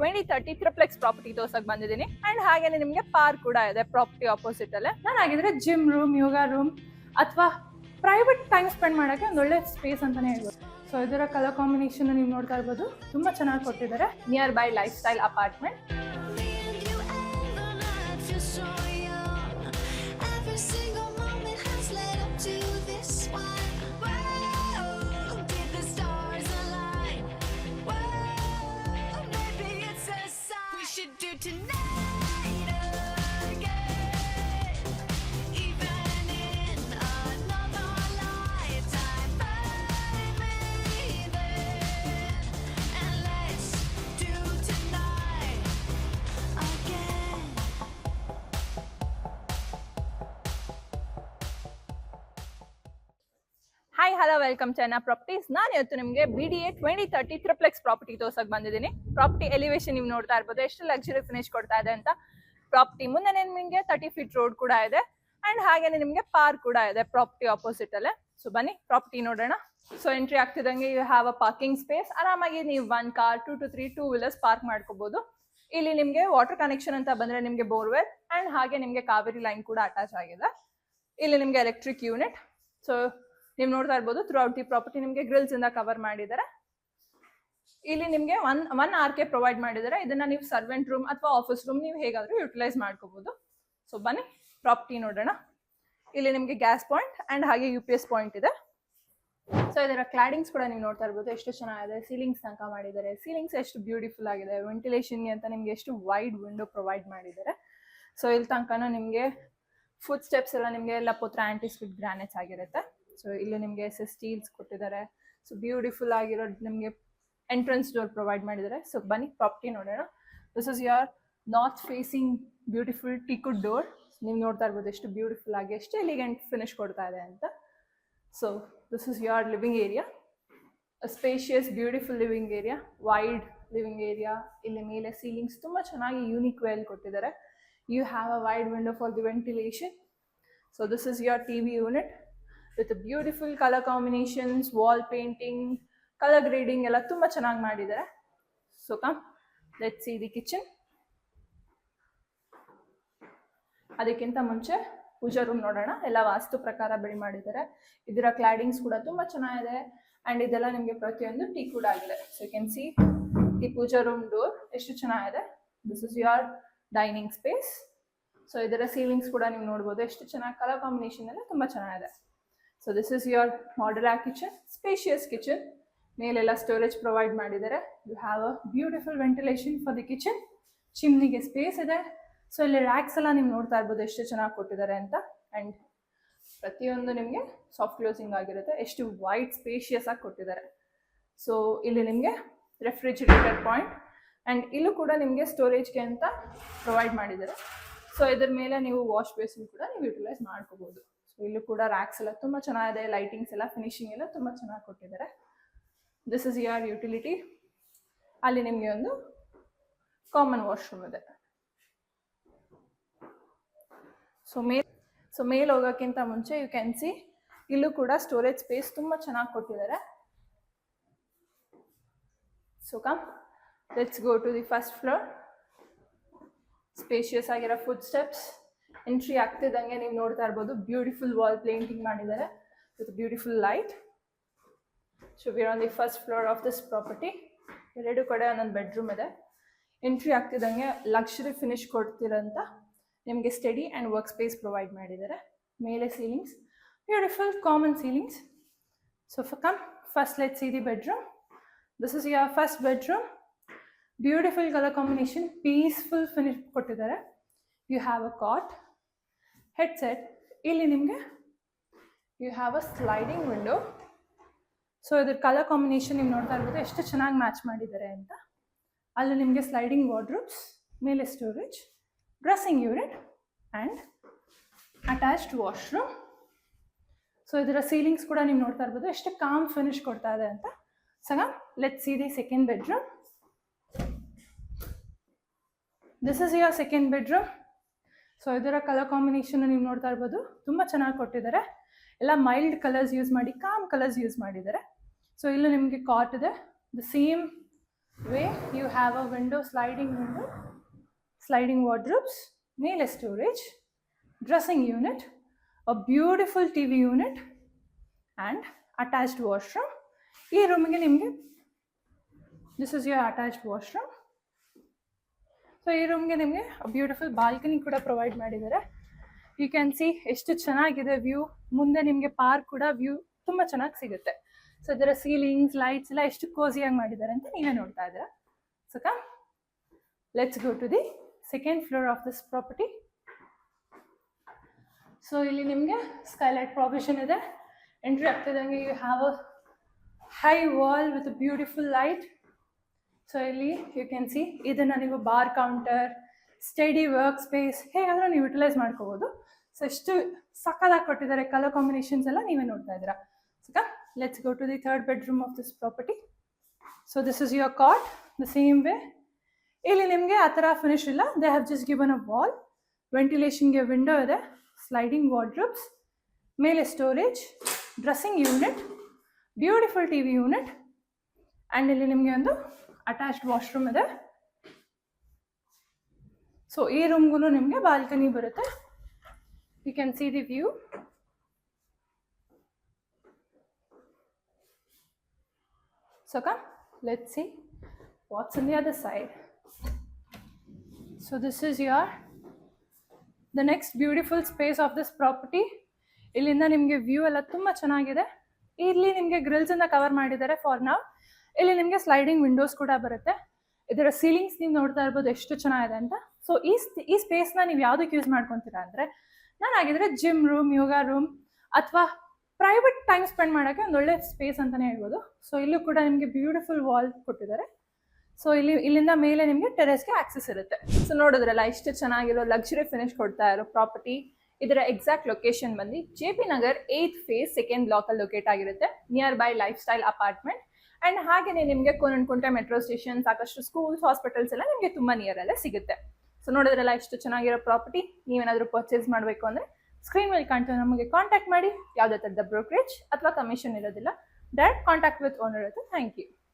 2030 triplex property ತೋರ್ಸಕ್ ಬಂದಿದ್ದೀನಿ and ಹಾಗೇನೆ ನಿಮಗೆ ಪಾರ್ಕ್ ಕೂಡ ಇದೆ ಪ್ರಾಪರ್ಟಿ ಆಪೋಸಿಟ್ ಅಲ್ಲೇ. ನಾನು ಆಗಿದ್ರೆ ಜಿಮ್ ರೂಮ್, ಯೋಗ ರೂಮ್ ಅಥವಾ ಪ್ರೈವೇಟ್ ಟೈಮ್ ಸ್ಪೆಂಡ್ ಮಾಡೋಕ್ಕೆ ಒಂದು ಒಳ್ಳೆ ಸ್ಪೇಸ್ ಅಂತಾನೆ ಹೇಳ್ಬೋದು. ಸೊ ಇದರ ಕಲರ್ ಕಾಂಬಿನೇಷನ್ ನೀವು ನೋಡ್ತಾ ಇರ್ಬೋದು, ತುಂಬ ಚೆನ್ನಾಗಿ ಕೊಟ್ಟಿದ್ದಾರೆ. Nearby lifestyle apartment. Hi hello welcome Chenna Properties. ನಾನು ಇವತ್ತು ನಿಮಗೆ BDA 2030 ಟ್ರಿಪ್ಲೆಕ್ಸ್ ಪ್ರಾಪರ್ಟಿ ತೋರ್ಸಕ್ ಬಂದಿದ್ದೀನಿ. ಪ್ರಾಪರ್ಟಿ ಎಲಿವೇಶನ್ ನೀವು ನೋಡ್ತಾ ಇರ್ಬೋದು, ಎಷ್ಟು ಲಕ್ಸುರಿ ಫಿನಿಶ್ ಕೊಡ್ತಾ ಇದೆ ಅಂತ. ಪ್ರಾಪರ್ಟಿ ಮುಂದೆ ನಿಮಗೆ 30 ಫೀಟ್ ರೋಡ್ ಕೂಡ ಇದೆ ಅಂಡ್ ಹಾಗೇನೆ ನಿಮಗೆ ಪಾರ್ಕ್ ಕೂಡ ಇದೆ ಪ್ರಾಪರ್ಟಿ ಆಪೋಸಿಟ್ ಅಲ್ಲೇ. ಸೊ ಬನ್ನಿ ಪ್ರಾಪರ್ಟಿ ನೋಡೋಣ. ಸೊ ಎಂಟ್ರಿ ಆಗ್ತಿದಂಗೆ you have a parking space. ಆರಾಮಾಗಿ ನೀವು 1 car 2 to 3 two wheelers park ಮಾಡ್ಕೋಬಹುದು. ಇಲ್ಲಿ ನಿಮಗೆ ವಾಟರ್ ಕನೆಕ್ಷನ್ ಅಂತ ಬಂದ್ರೆ ನಿಮಗೆ ಬೋರ್ವೆಲ್ ಅಂಡ್ ಹಾಗೆ ನಿಮಗೆ ಕಾವೇರಿ ಲೈನ್ ಕೂಡ ಅಟ್ಯಾಚ್ ಆಗಿದೆ. ಇಲ್ಲಿ ನಿಮಗೆ ಎಲೆಕ್ಟ್ರಿಕ್ ಯೂನಿಟ್. ಸೊ ನೀವು ನೋಡ್ತಾ ಇರ್ಬೋದು ಥ್ರೂ ಔಟ್ ದಿ ಪ್ರಾಪರ್ಟಿ ನಿಮಗೆ ಗ್ರಿಲ್ಸ್ ಇಂದ ಕವರ್ ಮಾಡಿದ್ದಾರೆ. ಇಲ್ಲಿ ನಿಮಗೆ ಒನ್ RK ಪ್ರೊವೈಡ್ ಮಾಡಿದ್ದಾರೆ. ಇದನ್ನ ನೀವು ಸರ್ವೆಂಟ್ ರೂಮ್ ಅಥವಾ ಆಫೀಸ್ ರೂಮ್ ನೀವು ಹೇಗಾದ್ರೂ ಯುಟಿಲೈಸ್ ಮಾಡ್ಕೋಬಹುದು. ಸೊ ಬನ್ನಿ ಪ್ರಾಪರ್ಟಿ ನೋಡೋಣ. ಇಲ್ಲಿ ನಿಮಗೆ ಗ್ಯಾಸ್ ಪಾಯಿಂಟ್ ಅಂಡ್ ಹಾಗೆ UPS ಪಾಯಿಂಟ್ ಇದೆ. ಸೊ ಇದರ ಕ್ಲಾಡಿಂಗ್ಸ್ ಕೂಡ ನೀವು ನೋಡ್ತಾ ಇರ್ಬೋದು, ಎಷ್ಟು ಚೆನ್ನಾಗಿದೆ. ಸೀಲಿಂಗ್ಸ್ ತನಕ ಮಾಡಿದ್ದಾರೆ. ಸೀಲಿಂಗ್ಸ್ ಎಷ್ಟು ಬ್ಯೂಟಿಫುಲ್ ಆಗಿದೆ. ವೆಂಟಿಲೇಷನ್ಗೆ ಅಂತ ನಿಮ್ಗೆ ಎಷ್ಟು ವೈಡ್ ವಿಂಡೋ ಪ್ರೊವೈಡ್ ಮಾಡಿದ್ದಾರೆ. ಸೊ ಇಲ್ಲಿ ತನಕನೂ ನಿಮಗೆ ಫುಡ್ ಸ್ಟೆಪ್ಸ್ ಎಲ್ಲ ನಿಮಗೆ ಎಲ್ಲ ಪುತ್ರ ಆಂಟಿ ಸ್ಲಿಪ್ ಗ್ರಾನೈಟ್ಸ್ ಆಗಿರುತ್ತೆ. ಸೊ ಇಲ್ಲಿ ನಿಮಗೆ ಸ್ಟೀಲ್ಸ್ ಕೊಟ್ಟಿದ್ದಾರೆ. ಸೊ ಬ್ಯೂಟಿಫುಲ್ ಆಗಿರೋ ನಿಮಗೆ ಎಂಟ್ರೆನ್ಸ್ ಡೋರ್ ಪ್ರೊವೈಡ್ ಮಾಡಿದ್ದಾರೆ. ಸೊ ಬನ್ನಿ ಪ್ರಾಪರ್ಟಿ ನೋಡೋಣ. This is your north facing beautiful ಟೀಕುಡ್ door. ನೀವು ನೋಡ್ತಾ ಇರ್ಬೋದು ಎಷ್ಟು ಬ್ಯೂಟಿಫುಲ್ ಆಗಿ ಎಷ್ಟು ಎಲಿಗೆಂಟ್ ಫಿನಿಶ್ ಕೊಡ್ತಾ ಇದೆ ಅಂತ. So this is your living area, spacious beautiful living area, wide living area. ಇಲ್ಲಿ ಮೇಲೆ ಸೀಲಿಂಗ್ಸ್ ತುಂಬ ಚೆನ್ನಾಗಿ ಯೂನಿಕ್ ವೇಲ್ ಕೊಟ್ಟಿದ್ದಾರೆ. You have a wide window for the ventilation. So this is your TV unit with a beautiful color combinations, wall painting, color grading ಎಲ್ಲ ತುಂಬಾ ಚೆನ್ನಾಗಿ ಮಾಡಿದ್ದಾರೆ. So come let's see the kitchen. ಅದಕ್ಕಿಂತ ಮುಂಚೆ ಪೂಜಾ ರೂಮ್ ನೋಡೋಣ. ಎಲ್ಲ ವಾಸ್ತು ಪ್ರಕಾರ ಬಿಲ್ಡ್ ಮಾಡಿದ್ದಾರೆ. ಇದರ ಕ್ಲಾಡಿಂಗ್ಸ್ ಕೂಡ ತುಂಬಾ ಚೆನ್ನಾಗಿದೆ ಅಂಡ್ ಇದೆಲ್ಲ ನಿಮಗೆ ಪ್ರತಿಯೊಂದು ಟೀ ಕೂಡ ಆಗಿದೆ. So you can see the puja room door ಎಷ್ಟು ಚೆನ್ನಾಗಿದೆ. This is your dining space. So ಇದರ ಸೀಲಿಂಗ್ಸ್ ಕೂಡ ನೀವು ನೋಡ್ಬೋದು, ಎಷ್ಟು ಚೆನ್ನಾಗಿ ಕಲರ್ ಕಾಂಬಿನೇಷನ್ ಎಲ್ಲ ತುಂಬಾ ಚೆನ್ನಾಗಿದೆ. So this is your modular kitchen, spacious kitchen. ಮೇಲೆಲ್ಲ ಸ್ಟೋರೇಜ್ ಪ್ರೊವೈಡ್ ಮಾಡಿದ್ದಾರೆ. You have a beautiful ventilation for the kitchen. ಚಿಮ್ನಿಗೆ ಸ್ಪೇಸ್ ಇದೆ. ಸೊ ಇಲ್ಲಿ ರ್ಯಾಕ್ಸ್ ಎಲ್ಲ ನೀವು ನೋಡ್ತಾ ಇರ್ಬೋದು ಎಷ್ಟು ಚೆನ್ನಾಗಿ ಕೊಟ್ಟಿದ್ದಾರೆ ಅಂತ. ಆ್ಯಂಡ್ ಪ್ರತಿಯೊಂದು ನಿಮಗೆ ಸಾಫ್ಟ್ ಕ್ಲೋಸಿಂಗ್ ಆಗಿರುತ್ತೆ. ಎಷ್ಟು ವೈಡ್ ಸ್ಪೇಷಿಯಸ್ ಆಗಿ ಕೊಟ್ಟಿದ್ದಾರೆ. ಸೊ ಇಲ್ಲಿ ನಿಮಗೆ ರೆಫ್ರಿಜಿರೇಟರ್ ಪಾಯಿಂಟ್ ಆ್ಯಂಡ್ ಇಲ್ಲೂ ಕೂಡ ನಿಮಗೆ ಸ್ಟೋರೇಜ್ಗೆ ಅಂತ ಪ್ರೊವೈಡ್ ಮಾಡಿದ್ದಾರೆ. ಸೊ ಇದ್ರ ಮೇಲೆ ನೀವು ವಾಶ್ ಬೇಸಿನ್ ಕೂಡ ನೀವು ಯುಟಿಲೈಸ್ ಮಾಡ್ಕೋಬಹುದು. ಸೊ ಇಲ್ಲೂ ಕೂಡ ರ್ಯಾಕ್ಸ್ ಎಲ್ಲ ತುಂಬ ಚೆನ್ನಾಗಿದೆ. ಲೈಟಿಂಗ್ಸ್ ಎಲ್ಲ ಫಿನಿಶಿಂಗ್ ಎಲ್ಲ ತುಂಬ ಚೆನ್ನಾಗಿ ಕೊಟ್ಟಿದ್ದಾರೆ. This is your utility. ಅಲ್ಲಿ ನಿಮಗೆ ಒಂದು ಕಾಮನ್ ವಾಶ್ರೂಮ್ ಇದೆ. ಸೊ ಮೇಲೆ ಹೋಗೋಕ್ಕಿಂತ ಮುಂಚೆ ಯು ಕ್ಯಾನ್ ಸಿ ಇಲ್ಲೂ ಕೂಡ ಸ್ಟೋರೇಜ್ ಸ್ಪೇಸ್ ತುಂಬ ಚೆನ್ನಾಗಿ ಕೊಟ್ಟಿದ್ದಾರೆ. So come let's go to the first floor. Spacious ಆಗಿರೋ ಫುಡ್ ಸ್ಟೆಪ್ಸ್. ಎಂಟ್ರಿ ಆಗ್ತಿದ್ದಂಗೆ ನೀವು ನೋಡ್ತಾ ಇರ್ಬೋದು, ಬ್ಯೂಟಿಫುಲ್ ವಾಲ್ ಪೇಂಟಿಂಗ್ ಮಾಡಿದ್ದಾರೆ with beautiful light. So we are on the first floor of this property. ಎರಡು ಕಡೆ ಒಂದೊಂದು ಬೆಡ್ರೂಮ್ ಇದೆ. ಎಂಟ್ರಿ ಆಗ್ತಿದ್ದಂಗೆ ಲಕ್ಸುರಿ ಫಿನಿಶ್ ಕೊಡ್ತಿರೋಂಥ ನಿಮಗೆ study and work space provide ಮಾಡಿದ್ದಾರೆ. ಮೇಲೆ ceilings, beautiful common ceilings. So come first let's see the bedroom. This is your first bedroom. Beautiful colour combination, peaceful finish ಕೊಟ್ಟಿದ್ದಾರೆ. You have a cot, headset. ಇಲ್ಲಿ ನಿಮಗೆ you have a sliding window. So ಇದ್ರ colour combination ನೀವು ನೋಡ್ತಾ ಇರ್ಬೋದು ಎಷ್ಟು ಚೆನ್ನಾಗಿ match ಮಾಡಿದ್ದಾರೆ ಅಂತ. ಅಲ್ಲಿ ನಿಮಗೆ ಸ್ಲೈಡಿಂಗ್ ವಾರ್ಡ್ರೋಬ್ಸ್, ಮೇಲೆ storage, dressing unit and attached washroom. So ಇದರ ಸೀಲಿಂಗ್ಸ್ ಕೂಡ ನೀವು ನೋಡ್ತಾ ಇರ್ಬೋದು ಎಷ್ಟು ಕಾಮ್ ಫಿನಿಶ್ ಕೊಡ್ತಾ ಇದೆ ಅಂತ. ಸಗ let's see the second bedroom. This is your second bedroom. So ಇದರ ಕಲರ್ ಕಾಂಬಿನೇಷನ್ ನೀವು ನೋಡ್ತಾ ಇರ್ಬೋದು, ತುಂಬ ಚೆನ್ನಾಗಿ ಕೊಟ್ಟಿದ್ದಾರೆ. ಎಲ್ಲ ಮೈಲ್ಡ್ ಕಲರ್ಸ್ ಯೂಸ್ ಮಾಡಿ, ಕಾಮ್ ಕಲರ್ಸ್ ಯೂಸ್ ಮಾಡಿದ್ದಾರೆ. ಸೊ ಇಲ್ಲೂ ನಿಮಗೆ ಕಾಟ್ ಇದೆ. The same where you have a window, sliding wardrobes, male storage, dressing unit, a beautiful TV unit, and attached washroom. ಈ ರೂಮಿಗೆ ನಿಮಗೆ this is your attached washroom. So ಈ ರೂಮ್ಗೆ ನಿಮಗೆ ಬ್ಯೂಟಿಫುಲ್ ಬಾಲ್ಕನಿ ಕೂಡ ಪ್ರೊವೈಡ್ ಮಾಡಿದ್ದಾರೆ. ಯು ಕ್ಯಾನ್ ಸಿ ಎಷ್ಟು ಚೆನ್ನಾಗಿದೆ ವ್ಯೂ. ಮುಂದೆ ನಿಮಗೆ ಪಾರ್ಕ್ ಕೂಡ ವ್ಯೂ ತುಂಬ ಚೆನ್ನಾಗಿ ಸಿಗುತ್ತೆ. ಸೊ ಇದರ ಸೀಲಿಂಗ್ಸ್ ಲೈಟ್ಸ್ ಎಲ್ಲ ಎಷ್ಟು ಕೋಸಿಯಾಗಿ ಮಾಡಿದ್ದಾರೆ ಅಂತ ನೀವೇ ನೋಡ್ತಾ ಇದ್ದೀರಾ. So come let's go to the second floor of this property. So ಇಲ್ಲಿ ನಿಮಗೆ ಸ್ಕೈಲೈಟ್ ಪ್ರಾವಿಷನ್ ಇದೆ. ಎಂಟ್ರಿ ಆಗ್ತಿದ್ದಂಗೆ you have a high wall with beautiful light. So ಇಲ್ಲಿ ಯು ಕ್ಯಾನ್ ಸಿ ಇದನ್ನು ನೀವು bar counter, study work space ಹೇಗಾದರೂ ನೀವು utilise ಮಾಡ್ಕೋಬೋದು. ಸೊ ಎಷ್ಟು ಸಕ್ಕದಾಗಿ ಕೊಟ್ಟಿದ್ದಾರೆ, ಕಲರ್ ಕಾಂಬಿನೇಷನ್ಸ್ ಎಲ್ಲ ನೀವೇ ನೋಡ್ತಾ ಇದ್ದೀರಾ. So let's go to the third bedroom of this property. So this is your cot the same way. ಇಲ್ಲಿ ನಿಮಗೆ ಆ ಥರ ಫಿನಿಶ್ ಇಲ್ಲ. They have just given a wall, ವೆಂಟಿಲೇಷನ್ಗೆ ವಿಂಡೋ ಇದೆ, ಸ್ಲೈಡಿಂಗ್ ವಾರ್ಡ್ರೋಬ್ಸ್, ಮೇಲೆ storage, dressing unit, beautiful TV unit, and ಇಲ್ಲಿ ನಿಮಗೆ ಒಂದು ಅಟ್ಯಾಚ್ಡ್ ವಾಶ್ರೂಮ್ ಇದೆ. ಸೊ ಈ ರೂಮ್ಗೂ ನಿಮಗೆ ಬಾಲ್ಕನಿ ಬರುತ್ತೆ. You can see the view. So come let's see what's on the other side. So this is the next beautiful space of this property. ಇಲ್ಲಿಂದ ನಿಮಗೆ view ಎಲ್ಲ ತುಂಬ ಚೆನ್ನಾಗಿದೆ. ಇಲ್ಲಿ ನಿಮಗೆ ಗ್ರಿಲ್ಸನ್ನು ಕವರ್ ಮಾಡಿದ್ದಾರೆ ಫಾರ್ ನಾವ್. ಇಲ್ಲಿ ನಿಮಗೆ ಸ್ಲೈಡಿಂಗ್ ವಿಂಡೋಸ್ ಕೂಡ ಬರುತ್ತೆ. ಇದರ ಸೀಲಿಂಗ್ಸ್ ನೀವು ನೋಡ್ತಾ ಇರ್ಬೋದು ಎಷ್ಟು ಚೆನ್ನಾಗಿದೆ ಅಂತ. ಸೊ ಈ ಸ್ಪೇಸ್ನ ನೀವು ಯಾವುದಕ್ಕೆ ಯೂಸ್ ಮಾಡ್ಕೊತೀರಾ ಅಂದರೆ, ನಾನಾಗಿದ್ರೆ ಜಿಮ್ ರೂಮ್, ಯೋಗ ರೂಮ್ ಅಥವಾ ಪ್ರೈವೇಟ್ ಟೈಮ್ ಸ್ಪೆಂಡ್ ಮಾಡೋಕ್ಕೆ ಒಂದು ಒಳ್ಳೆ ಸ್ಪೇಸ್ ಅಂತಲೇ ಹೇಳ್ಬೋದು. ಸೊ ಇಲ್ಲೂ ಕೂಡ ನಿಮಗೆ ಬ್ಯೂಟಿಫುಲ್ ವಾಲ್ ಕೊಟ್ಟಿದ್ದಾರೆ. ಸೊ ಇಲ್ಲಿಂದ ಮೇಲೆ ನಿಮಗೆ ಟೆರೆಸ್ಗೆ ಆಕ್ಸೆಸ್ ಇರುತ್ತೆ. ಸೊ ನೋಡಿದ್ರಲ್ಲ ಎಷ್ಟು ಚೆನ್ನಾಗಿರೋ ಲಕ್ಸುರಿ ಫಿನಿಶ್ ಕೊಡ್ತಾ ಇರೋ ಪ್ರಾಪರ್ಟಿ. ಇದರ ಎಕ್ಸಾಕ್ಟ್ ಲೊಕೇಶನ್ ಬಂದು JP Nagar 8th phase 2nd ಬ್ಲಾಕಲ್ಲಿ ಲೊಕೇಟ್ ಆಗಿರುತ್ತೆ, nearby lifestyle apartment. And ಹಾಗೆಯೇ ನಿಮಗೆ ಕೋನನಕುಂಟೆ ಮೆಟ್ರೋ ಸ್ಟೇಷನ್, ಸಾಕಷ್ಟು ಸ್ಕೂಲ್ಸ್, ಹಾಸ್ಪಿಟಲ್ಸ್ ಎಲ್ಲ ನಿಮಗೆ ತುಂಬ ನಿಯರಲ್ಲೇ ಸಿಗುತ್ತೆ. ಸೊ ನೋಡಿದ್ರಲ್ಲ ಎಷ್ಟು ಚೆನ್ನಾಗಿರೋ ಪ್ರಾಪರ್ಟಿ. ನೀವೇನಾದರೂ ಪರ್ಚೇಸ್ ಮಾಡಬೇಕು ಅಂದರೆ ಸ್ಕ್ರೀನ್ ಮೇಲೆ ಕಾಣ್ತಾ ನಮಗೆ ಕಾಂಟ್ಯಾಕ್ಟ್ ಮಾಡಿ. ಯಾವುದೇ ಥರದ ಬ್ರೋಕರೇಜ್ ಅಥವಾ ಕಮಿಷನ್ ಇರೋದಿಲ್ಲ. ಡೈರೆಕ್ಟ್ ಕಾಂಟ್ಯಾಕ್ಟ್ ವಿತ್ ಓನರ್ ಇರುತ್ತೆ. Thank you.